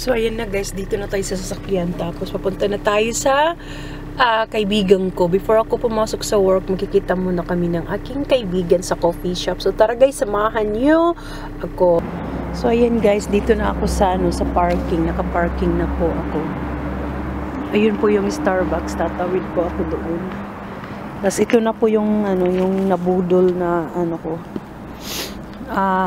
So, ayan na guys, dito na tayo sa sasakyan. Tapos, papunta na tayo sa kaibigan ko. Before ako pumasok sa work, makikita muna kami ng aking kaibigan sa coffee shop. So, tara guys, samahan niyo ako. So, ayan guys, dito na ako sa, sa parking. Naka-parking na po ako. Ayun po yung Starbucks. Tatawid po ako doon. Tapos, ito na po yung, yung nabudol na,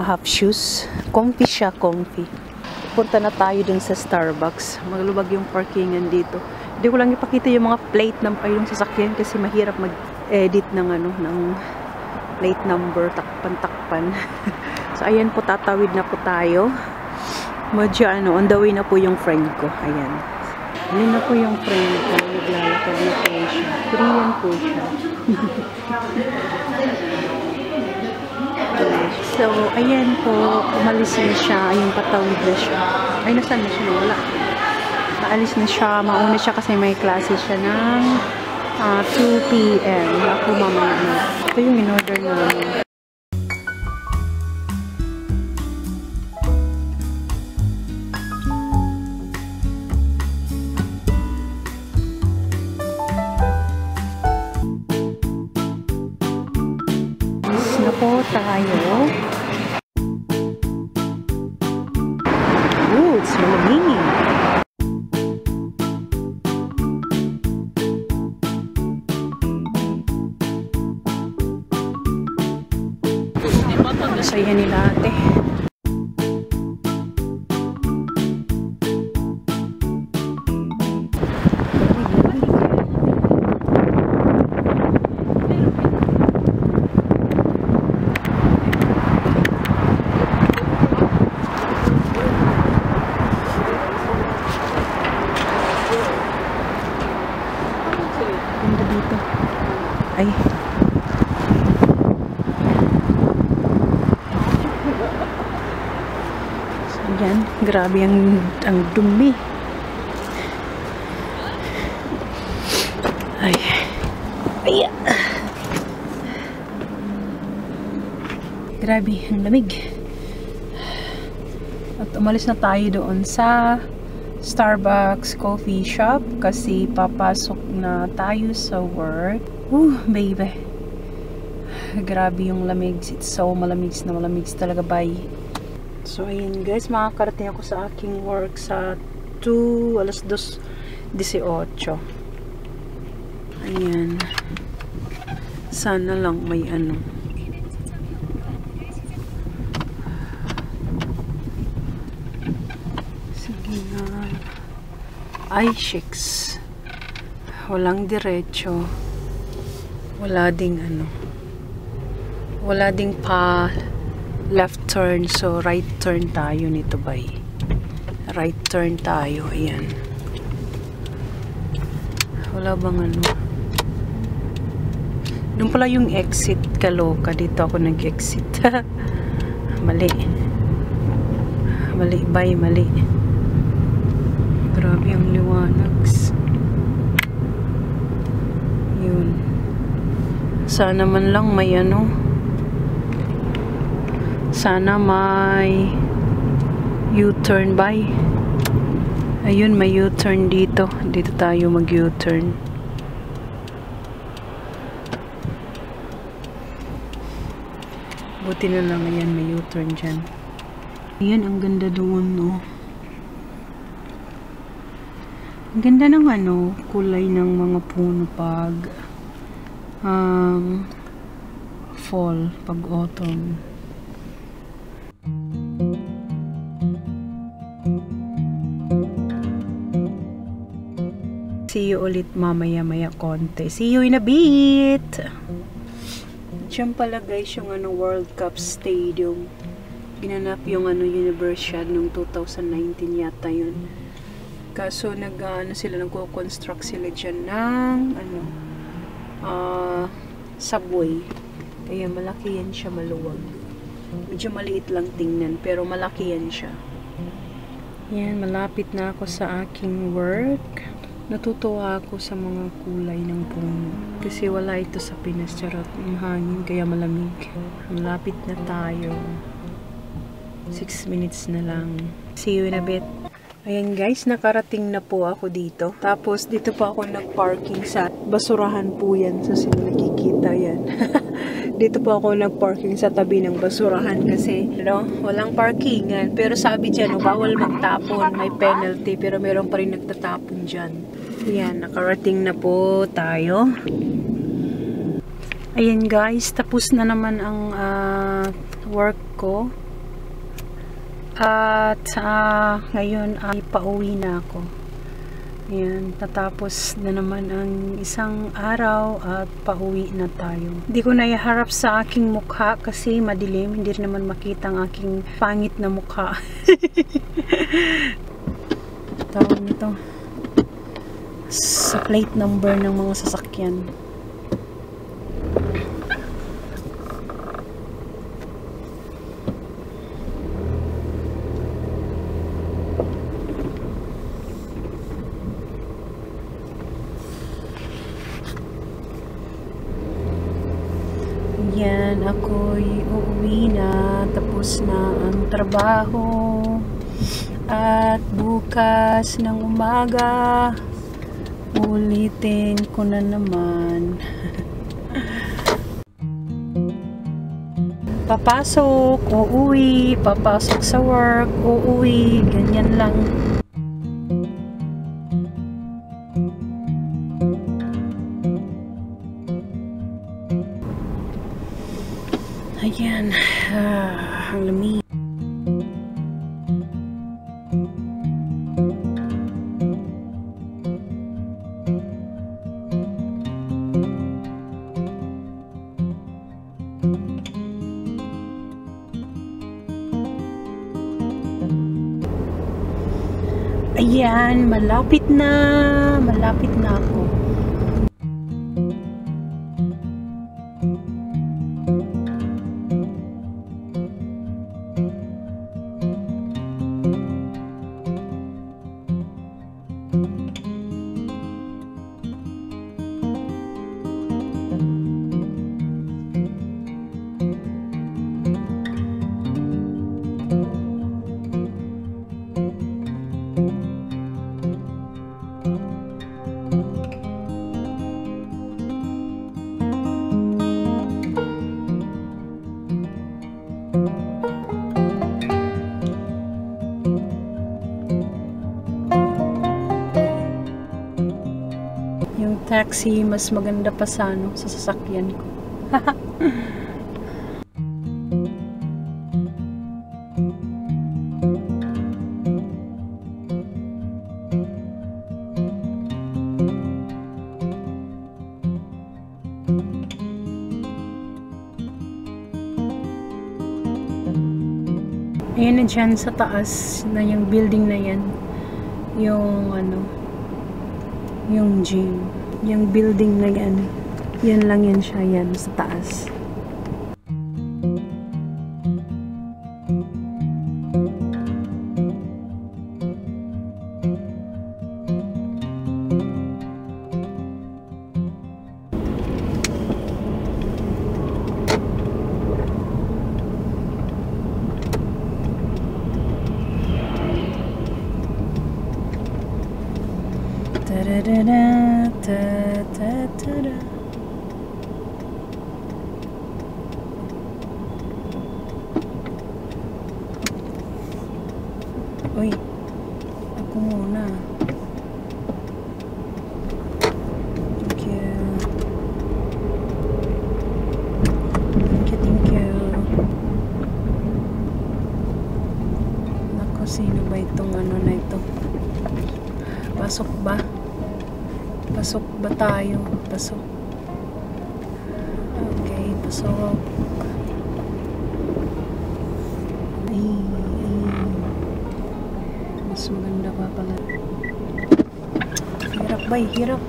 half shoes. Comfy siya, comfy. Punta na tayo dun sa Starbucks. Maglubag yung parkingan dito. Hindi ko lang ipakita yung mga plate ng yung sasakyan kasi mahirap mag-edit ng ng plate number, takpan-takpan. So ayan po, tatawid na po tayo. Medyo on the way na po yung friend ko. Ayan. Ayan na po yung friend ko. Naglalakad na po siya. Korean po siya. So, ayan po, umalis na siya, ayun, patawid na siya. Ay, nasaan na siya? Wala. Naalis na siya, mauna siya kasi may klase siya ng 2 p.m. Ako mamaya na. Ito yung in-order namin. Na po tayo. It's malamig. Saya nila ate. Dito. Ay. So, yan. Grabe ang dumi. Ay. Ay. Grabe, ang lamig. At umalis na tayo doon sa Starbucks coffee shop kasi papasok na tayo sa work. Baby. Grabe yung lamig. It's so malamig na malamig talaga, bye. So, ayun guys, makakarating ako sa aking work sa 2:18. Ayan. Sana lang may Sige na. Ay, shikes. Walang diretso. Wala ding wala ding pa left turn. So, right turn tayo nito, bay. Right turn tayo. Ayan. Wala bang Doon pala yung exit, kaloka. Dito ako nag-exit. Mali. Mali, bay, mali. Grabe ang liwanag. Yun. Sana man lang may sana may U-turn by. Ayun, may U-turn dito. Dito tayo mag-U-turn. Buti na lang, ayan, may U-turn dyan. Ayan, ang ganda doon, no? Ang ganda ng kulay ng mga puno pag fall, pag autumn. See you ulit mamaya-maya konti. See you in a bit! Diyan pala guys yung World Cup Stadium. Ginanap yung Universiad noong 2019 yata yun. Kaso nagko-construct sila dyan ng subway. Kaya malaki yan siya, maluwag. Medyo maliit lang tingnan pero malaki yan siya. Yan, malapit na ako sa aking work. Natutuwa ako sa mga kulay ng puno. Kasi wala ito sa Pinas. Charot, yung hangin kaya malamig. Malapit na tayo. 6 minutes na lang. See you in a bit. Ayan guys, nakarating na po ako dito. Tapos dito po ako nag-parking sa basurahan po yan. So sino nakikita yan. Dito po ako nag-parking sa tabi ng basurahan kasi walang parkingan. Pero sabi dyan, bawal magtapon. May penalty pero meron pa rin nagtatapon dyan. Ayan, nakarating na po tayo. Ayan guys, tapos na naman ang work ko. At ngayon ay pauwi na ako. Ayan, tatapos na naman ang isang araw at pauwi na tayo. Hindi ko naiharap sa aking mukha kasi madilim. Hindi rin naman makita ang aking pangit na mukha. Tawag nito. Sa plate number ng mga sasakyan. Yan, ako'y uuwi na, tapos na ang trabaho at bukas ng umaga ulitin ko na naman. Papasok, uuwi, papasok sa work, uuwi, ganyan lang. Ayan, ang lamig. Ayan, malapit na ako. Yung taxi mas maganda pa sa sasakyan ko. Ayan na dyan sa taas na yung building na yan. Yung gym. Yung building na yan. Yan lang yan siya yan sa taas. Uy, ako muna. Thank you. Thank you. Naku, sino ba itong na ito? Pasok ba? Pasok ba tayo? Pasok. Okay, pasok. Mas maganda pa pala. Hirap ba? Hirap.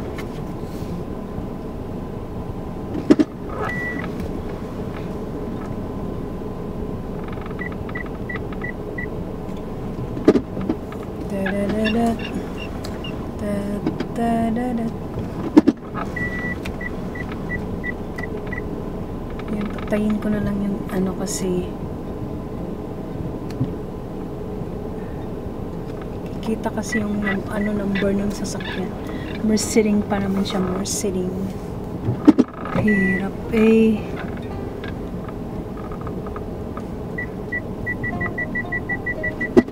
Da-da-da-da. Da-da-da-da. Yan, patayin ko na lang yung kasi makita kasi yung number ng sasakyan. Mercedes pa naman siya, Mercedes. Hirap eh.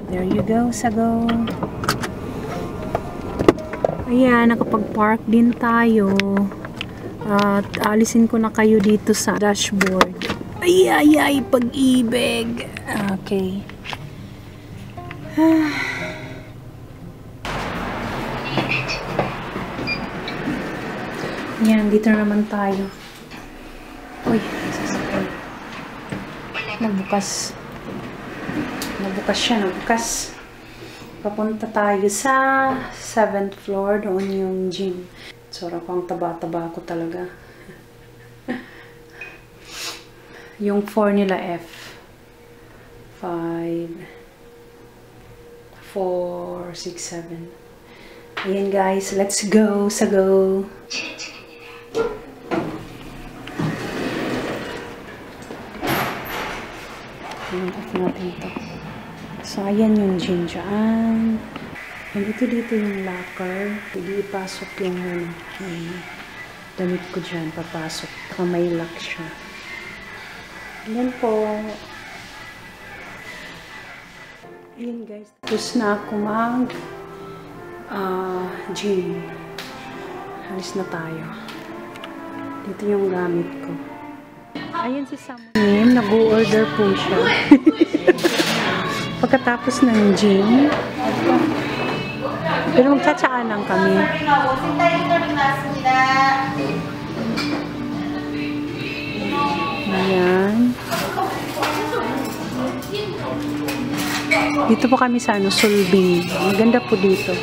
There you go, Sago. Ayan, nakapag-park din tayo. At alisin ko na kayo dito sa dashboard. Ay, pag-ibig. Okay. Yan, dito na naman tayo. Uy, sasakyan. Nagbukas. Nagbukas siya, nagbukas. Papunta tayo sa 7th floor. Doon yung gym. Sora ko, ang taba-taba ko talaga. Yung 4 nila F. 5, 4, 6, 7. Ayan guys, let's go, Sago. Off natin ito. So, ayan yung gym dyan. And dito yung locker. Hindi ipasok yung damit ko dyan. Papasok. Baka may lock siya. Ayan po. Ayan guys. Tapos na ako gym. Halis na tayo. Dito yung gamit ko. Ayan si Samuel. Nag-order po siya. Pagkatapos ng gym, pero magtsatsaan lang kami. Ayan. Dito po kami sa Sulbing. Maganda po dito.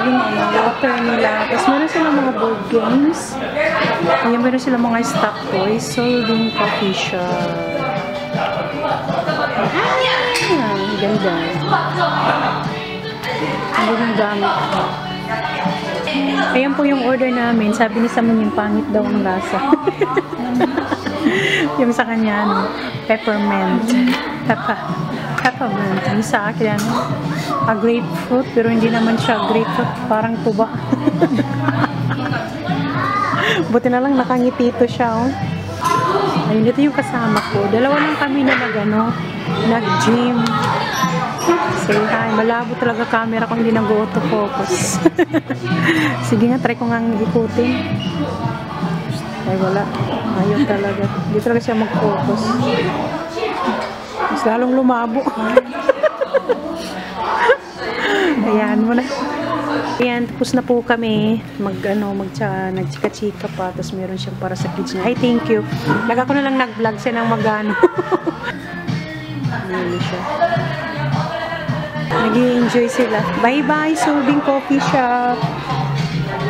Yung water nila. Tapos meron silang mga board games. Ayan, meron silang mga stock toys. Sulbing Coffee Shop. Ganda. Ano yung gamit ko? Ayan po yung order namin. Sabi ni Samuel yung pangit daw ang lasa. Yung sa kanya, peppermint. Peppermint. Yung sa akin, grapefruit. Pero hindi naman siya grapefruit. Parang tuba. Buti na lang nakangiti ito siya. Oh. Ayun, dito yung kasama ko. Dalawa lang kami na nag-gym. Say hi. Malabo talaga camera kung hindi nag-autofocus. Sige nga, try ko nga ikutin. Ay, wala. Ayaw talaga. Hindi talaga siya mag-focus. Mas lalong lumabo. Ayan mo na. Ayan, tapos na po kami. Nagchika-chika pa. Tapos meron siyang para sa kids niya. Ay, thank you. Laga ko na lang nag-vlog siya ng mag-ano. Ano siya. Nag-i-enjoy sila. Bye-bye, Sulbing Coffee Shop.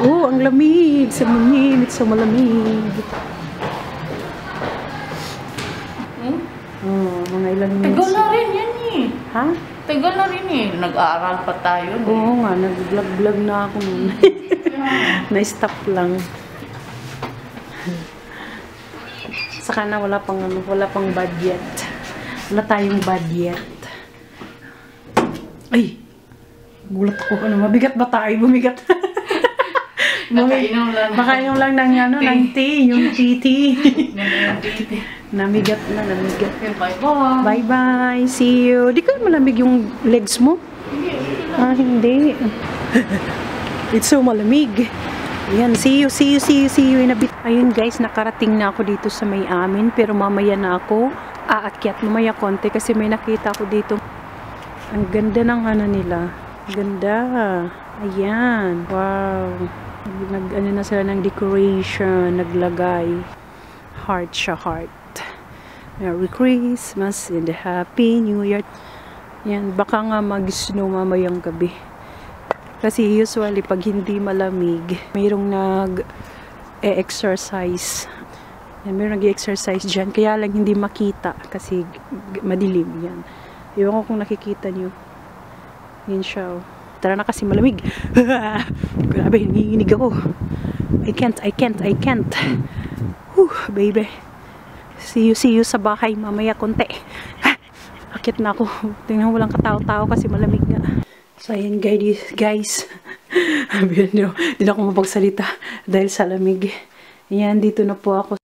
Oh, ang lamig. Sa malamig, sa malamig. Oh, mga ilang minutes. Tagal na rin yan eh. Ha? Tagal na rin eh. Nag-aaral pa tayo. Oo nga, nag-vlog na ako nun. Na-stop lang. Saka na wala pang budget. Wala tayong budget. Ay! Gulat ko. Ano, mabigat ba tayo? Bumigat. Makainom lang ng tea. Yung tea. Namigat na, namigat. Bye-bye. Bye-bye. See you. Di ka malamig yung legs mo? Hindi. It's so malamig. Ayan, see you in a bit. Ayun guys, nakarating na ako dito sa may amin. Pero mamaya na ako aakyat. Mamaya konti kasi may nakita ako dito. Ang ganda ng nila. Ganda. Ayan. Wow. Nag-ano na sila ng decoration. Naglagay. Heart siya, heart. Merry Christmas and Happy New Year. Yan, baka nga mag-snow mamayang gabi. Kasi usually pag hindi malamig, mayroong nag-exercise. Mayroong nag-exercise dyan. Kaya lang hindi makita kasi madilim yan. Ewan ko kung nakikita nyo. Yan siya. Oh. Tara na kasi malamig. Grabe, hinihinig ako. I can't. Whew, baby. See you sa bahay mamaya konti. Akit na ako. Tingnan mo, walang katao-tao kasi malamig nga. So, ayan guys. Di na ako mapagsalita dahil sa lamig. Ayan, dito na po ako